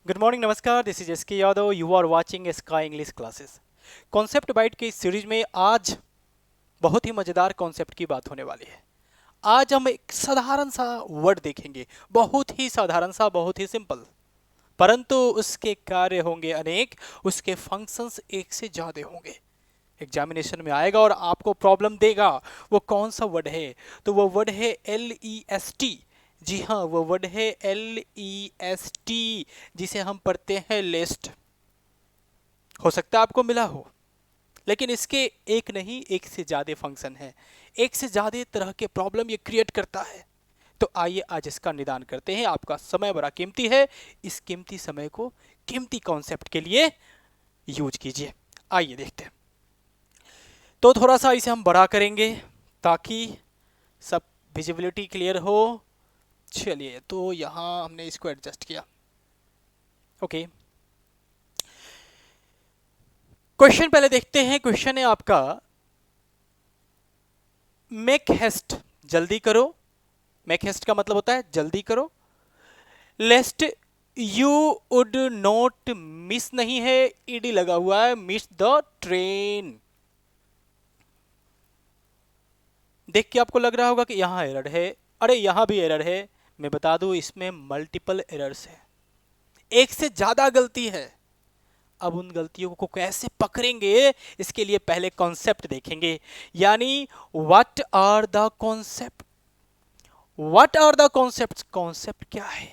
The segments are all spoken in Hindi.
गुड मॉर्निंग, नमस्कार। This is S K Yadav. You are watching Sky English classes. Concept bite की इस सीरीज में आज बहुत ही मज़ेदार कॉन्सेप्ट की बात होने वाली है। आज हम एक साधारण सा वर्ड देखेंगे, बहुत ही साधारण सा, बहुत ही सिंपल, परंतु उसके कार्य होंगे अनेक, उसके फंक्शंस एक से ज़्यादा होंगे। एग्जामिनेशन में आएगा और आपको प्रॉब्लम देगा वो कौन सा वर्ड है, तो वो वर्ड है LEST। जी हाँ, वो वर्ड है LEST, जिसे हम पढ़ते हैं लिस्ट। हो सकता है आपको मिला हो, लेकिन इसके एक नहीं, एक से ज़्यादा फंक्शन है, एक से ज़्यादा तरह के प्रॉब्लम ये क्रिएट करता है। तो आइए आज इसका निदान करते हैं। आपका समय बड़ा कीमती है, इस कीमती समय को कीमती कॉन्सेप्ट के लिए यूज कीजिए। आइए देखते हैं। तो थोड़ा सा इसे हम बड़ा करेंगे ताकि सब विजिबिलिटी क्लियर हो। चलिए, तो यहाँ हमने इसको एडजस्ट किया। ओके, क्वेश्चन पहले देखते हैं। क्वेश्चन है आपका, मेक हेस्ट, जल्दी करो। मेक हेस्ट का मतलब होता है जल्दी करो। लेस्ट यू वुड नॉट मिस नहीं है, ईडी लगा हुआ है, मिस द ट्रेन। देख के आपको लग रहा होगा कि यहाँ एरर है, अरे यहाँ भी एरर है। मैं बता दूं, इसमें मल्टीपल एरर्स है, एक से ज्यादा गलती है। अब उन गलतियों को कैसे पकड़ेंगे, इसके लिए पहले कॉन्सेप्ट देखेंगे, यानी what are the concept. What are the concept, concept क्या है,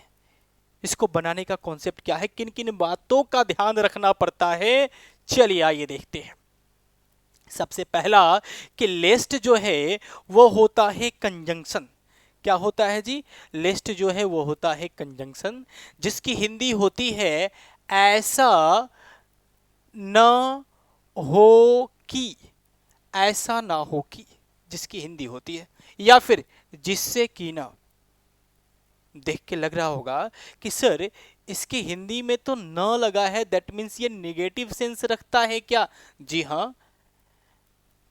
इसको बनाने का कॉन्सेप्ट क्या है, किन किन बातों का ध्यान रखना पड़ता है। चलिए आइए देखते हैं। सबसे पहला कि लिस्ट जो है वो होता है कंजंक्शन। क्या होता है जी? लिस्ट जो है वो होता है कंजंक्शन, जिसकी हिंदी होती है ऐसा न हो कि, ऐसा ना हो कि, जिसकी हिंदी होती है, या फिर जिससे कि ना। देख के लग रहा होगा कि सर इसकी हिंदी में तो न लगा है, दैट मीन्स ये निगेटिव सेंस रखता है क्या? जी हाँ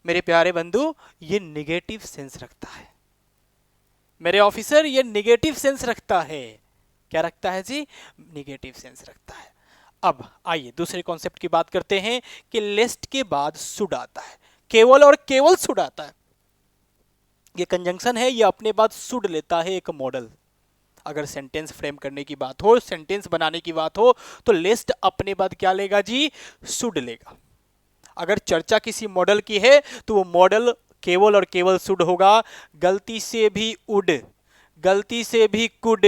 मेरे प्यारे बंधु, ये निगेटिव सेंस रखता है। मेरे ऑफिसर, ये निगेटिव सेंस रखता है। क्या रखता है जी? निगेटिव सेंस रखता है। अब आइए दूसरे कॉन्सेप्ट की बात करते हैं कि लिस्ट के बाद शुड आता है, केवल और केवल शुड आता है। ये कंजंक्शन है, ये अपने बाद शुड लेता है एक मॉडल। अगर सेंटेंस फ्रेम करने की बात हो, सेंटेंस बनाने की बात हो, तो लिस्ट अपने बाद क्या लेगा जी? शुड लेगा। अगर चर्चा किसी मॉडल की है तो वो मॉडल केवल और केवल शुड होगा। गलती से भी उड, गलती से भी कुड,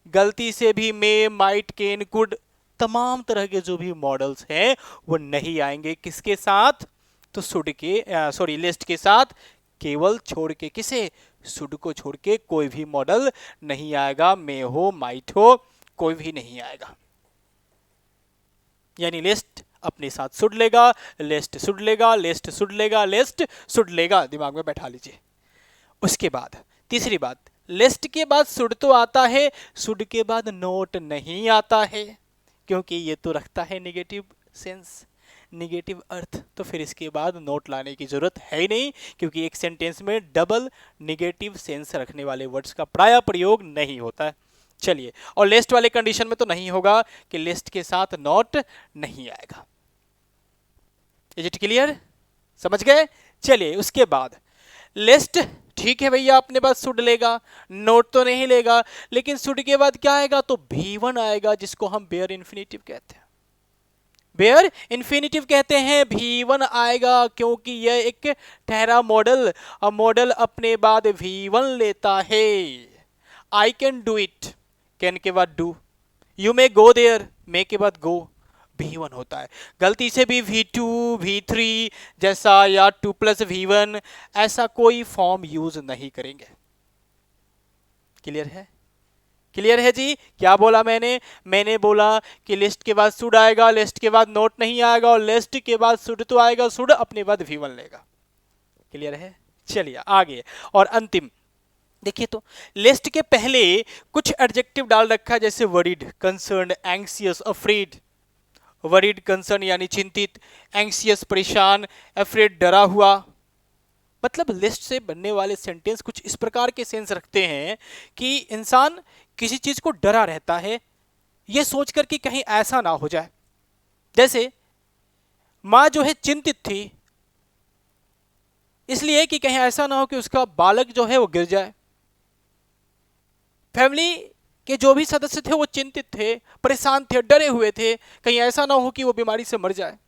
गलती से भी मे, माइट, कैन, कुड, तमाम तरह के जो भी मॉडल्स हैं वो नहीं आएंगे किसके साथ? तो शुड के, सॉरी, लिस्ट के साथ। केवल छोड़ के, किसे? शुड को छोड़ के कोई भी मॉडल नहीं आएगा। मे हो, माइट हो, कोई भी नहीं आएगा। यानी लिस्ट अपने साथ शुड लेगा, लिस्ट शुड लेगा, लिस्ट शुड लेगा, लिस्ट शुड लेगा। दिमाग में बैठा लीजिए। उसके बाद तीसरी बात, लिस्ट के बाद शुड तो आता है, शुड के बाद नोट नहीं आता है, क्योंकि ये तो रखता है निगेटिव सेंस, निगेटिव अर्थ। तो फिर इसके बाद नोट लाने की जरूरत है ही नहीं, क्योंकि एक सेंटेंस में डबल निगेटिव सेंस रखने वाले वर्ड्स का प्राय प्रयोग नहीं होता है। चलिए, और लिस्ट वाले कंडीशन में तो नहीं होगा कि लिस्ट के साथ नोट नहीं आएगा। Is it clear? समझ गए? चलिए, उसके बाद लिस्ट, ठीक है भैया, अपने पास शुड लेगा, नोट तो नहीं लेगा, लेकिन शुड के बाद क्या आएगा? तो V1 आएगा, जिसको हम बेयर इन्फिनेटिव कहते हैं। बेयर इन्फिनेटिव कहते हैं, V1 आएगा, क्योंकि यह एक ठहरा मॉडल, और मॉडल अपने बाद V1 लेता है। I can do it, can के बाद do, you may go there, may के बाद गो, V1 होता है। गलती से भी V2, V3 जैसा या 2+V1 ऐसा कोई फॉर्म यूज नहीं करेंगे। क्लियर है? क्लियर है जी? क्या बोला मैंने? मैंने बोला कि लिस्ट के बाद शुड आएगा, लिस्ट के बाद नोट नहीं आएगा, और लिस्ट के बाद शुड तो आएगा, शुड अपने बाद V1 लेगा। क्लियर है? चलिए आगे, और अंतिम देखिए, तो लिस्ट के पहले कुछ एडजेक्टिव डाल रखा है, जैसे worried, concern, anxious, afraid. Worried, concern यानी चिंतित, एंग्सियस परेशान, अफ्रेड डरा हुआ। मतलब लिस्ट से बनने वाले सेंटेंस कुछ इस प्रकार के सेंस रखते हैं कि इंसान किसी चीज को डरा रहता है, ये सोचकर कि कहीं ऐसा ना हो जाए, जैसे माँ जो है चिंतित थी इसलिए कि कहीं ऐसा ना हो कि उसका बालक जो है वो गिर जाए। फैमिली के जो भी सदस्य थे वो चिंतित थे, परेशान थे, डरे हुए थे, कहीं ऐसा ना हो कि वो बीमारी से मर जाए।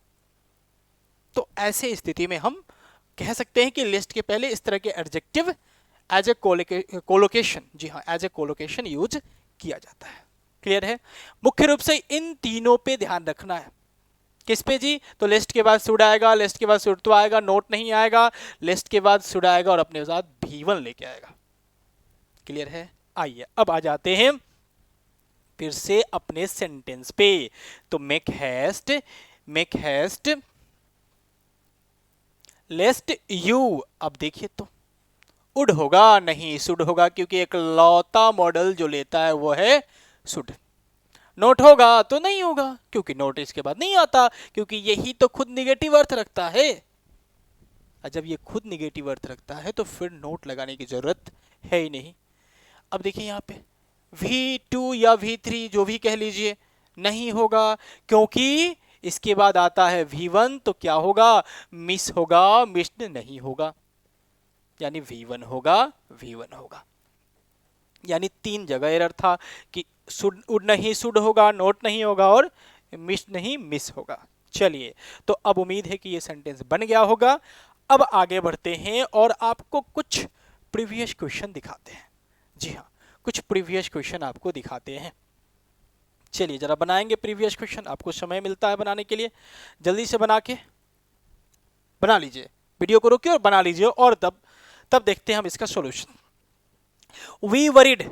तो ऐसे स्थिति में हम कह सकते हैं कि लिस्ट के पहले इस तरह के एडजेक्टिव एज ए कोलोकेशन, जी हाँ, एज ए कोलोकेशन यूज किया जाता है। क्लियर है? मुख्य रूप से इन तीनों पे ध्यान रखना है। किस पे जी? तो लिस्ट के बाद शुड आएगा, लिस्ट के बाद शुड तो आएगा, नोट नहीं आएगा, लिस्ट के बाद शुड आएगा और अपने साथ भी1 लेके आएगा। क्लियर है? आइए अब आ जाते हैं फिर से अपने सेंटेंस पे। तो मेक हैस्ट लेस्ट यू, अब देखिए तो उड होगा नहीं शुड होगा, क्योंकि एक लौता मॉडल जो लेता है वो है शुड। नोट होगा तो नहीं होगा, क्योंकि नोट इसके बाद नहीं आता, क्योंकि यही तो खुद निगेटिव अर्थ रखता है। और जब ये खुद निगेटिव अर्थ रखता है तो फिर नोट लगाने की जरूरत है ही नहीं। अब देखिए यहाँ पे V2 या V3 जो भी कह लीजिए नहीं होगा, क्योंकि इसके बाद आता है V1, तो क्या होगा? मिस होगा, मिस्ड नहीं होगा, यानी V1 होगा, V1 होगा। यानी 3 जगह एरर था कि शुड उड नहीं शुड होगा, नोट नहीं होगा और मिस नहीं मिस होगा। चलिए, तो अब उम्मीद है कि ये सेंटेंस बन गया होगा। अब आगे बढ़ते हैं और आपको कुछ प्रीवियस क्वेश्चन दिखाते हैं। जी हाँ, कुछ प्रीवियस क्वेश्चन आपको दिखाते हैं। चलिए जरा बनाएंगे प्रीवियस क्वेश्चन, आपको समय मिलता है बनाने के लिए, जल्दी से बना लीजिए, वीडियो को रोकिए और बना लीजिए, और तब देखते हैं हम इसका सॉल्यूशन। वी वरीड,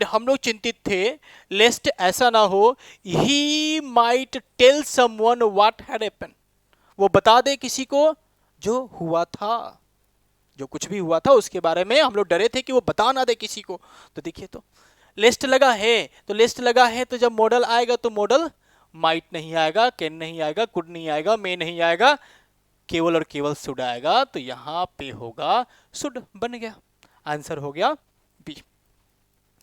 हम लोग चिंतित थे, लेस्ट ऐसा ना हो he might tell someone what had happened, वो बता दे किसी को जो हुआ था, जो कुछ भी हुआ था उसके बारे में हम लोग डरे थे कि वो बता ना दे किसी को। तो देखिए तो लिस्ट लगा है, तो जब मॉडल आएगा तो मॉडल माइट नहीं आएगा, कैन नहीं आएगा, कुड नहीं आएगा, मे नहीं आएगा, केवल और केवल शुड आएगा। तो यहां पे होगा शुड, बन गया, आंसर हो गया बी।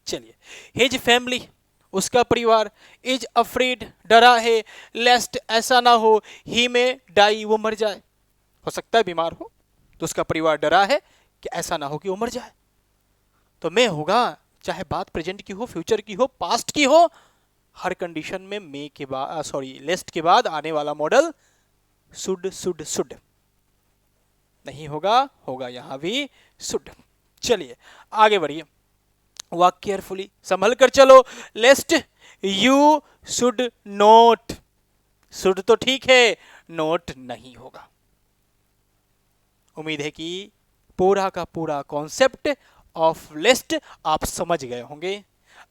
चलिए, हिज फैमिली, उसका परिवार, इज अफ्रेड, डरा है, लेस्ट ऐसा ना हो ही में डाई, वो मर जाए, हो सकता है बीमार हो, तो उसका परिवार डरा है कि ऐसा ना हो कि वो मर जाए। तो मैं होगा, चाहे बात प्रेजेंट की हो, फ्यूचर की हो, पास्ट की हो, हर कंडीशन में मे के बाद लेस्ट के बाद आने वाला मॉडल शुड नहीं होगा यहां भी शुड। चलिए आगे बढ़िए, वाक केयरफुली, संभल कर चलो, लेस्ट यू शुड नोट, शुड तो ठीक है, नोट नहीं होगा। उम्मीद है कि पूरा का पूरा कॉन्सेप्ट ऑफ लिस्ट आप समझ गए होंगे।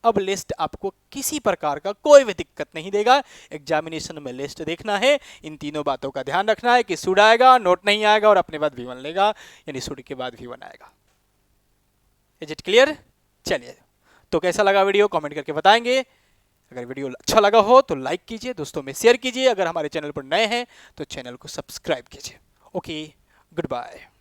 अब लिस्ट आपको किसी प्रकार का कोई भी दिक्कत नहीं देगा, एग्जामिनेशन में लिस्ट देखना है, इन तीनों बातों का ध्यान रखना है कि शुड आएगा, नोट नहीं आएगा और अपने बाद V1 लेगा, यानी शुड के बाद V1 आएगा। Is it clear? चलिए, तो कैसा लगा वीडियो कमेंट करके बताएंगे। अगर वीडियो अच्छा लगा हो तो लाइक कीजिए, दोस्तों में शेयर कीजिए, अगर हमारे चैनल पर नए हैं तो चैनल को सब्सक्राइब कीजिए। Okay, good bye.